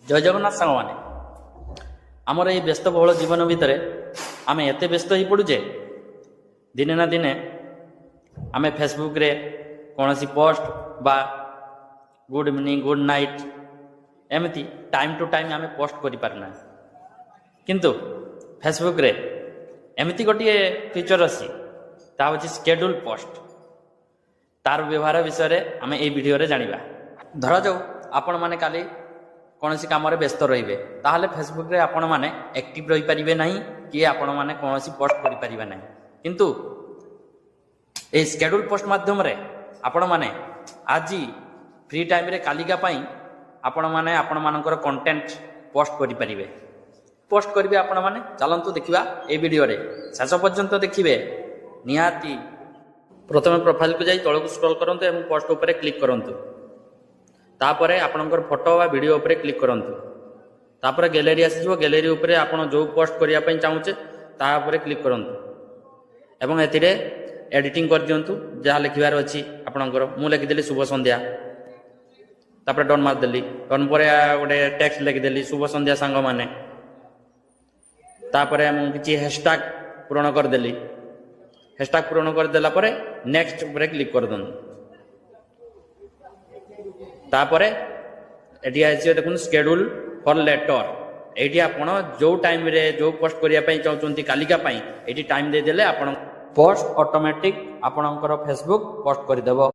जय जगन्नाथ सांग मैंने आमर ये व्यस्तबहुल जीवन भितर आम एत व्यस्त हो पड़ुचे दिने ना दिने आम फेसबुक रे कौन सी पोस्ट बा गुड इवनिंग गुड नाइट एमती टाइम टू टाइम आम पोस्ट कर पारना किंतु फेसबुक रे एमती गोटे फीचर अच्छी ता हूँ स्केड्यूल पोस्ट तार व्यवहार विषय आम ये वीडियो जाना धरा जाऊ आपण मैंने काली कौन सी कम व्यस्त रे ताहले फेसबुक रे आपण मैंने एक्टिव रही पारिबे नहीं कि आपण मैंने कौन सी पोस्ट करि पारिबे नहीं किंतु ए स्केड्यूल पोस्ट माध्यम रे आपण मैंने आज फ्री टाइम रे कालिका पाई आपण मैंने आपण मानकर कंटेंट पोस्ट करि पारिबे पोस्ट करिवे आपण मैंने चलंतु देखिबा ए वीडियो रे शेष पर्यंत देखिबे निहाती प्रथम प्रोफाइल को जाई तळକୁ स्क्रॉल करंतु एवं पोस्ट ऊपर क्लिक करंतु तापर आपणकर फोटो व वीडियो उपरे क्लिक करंतु तापर गैलरी आसीजो गैलरी उपरे आपण जो पोस्ट करिया पई चाहुचे ता उपरे क्लिक करंतु एवं एतिरे एडिटिंग कर दियंतु जहाँ लिखिबार अछि आपणकर मु लिखि देली शुभ संध्या तापर डन मार देली डन परे गोटे टेक्स्ट लिखि देली शुभ संध्या सांग माने तापर मु किछि हैशटैग पूर्ण कर देली हैशटैग पूर्ण कर देला परे नेक्स्ट उपरे क्लिक कर दन तापर एटी आसी देखुन स्केड्यूल फॉर लेटर एटी आपण जो टाइम रे जो पोस्ट करिया पई चाहउचंती कालिका पई एटी टाइम दे देले आपण पोस्ट ऑटोमेटिक आपणकर फेसबुक पोस्ट कर देबो।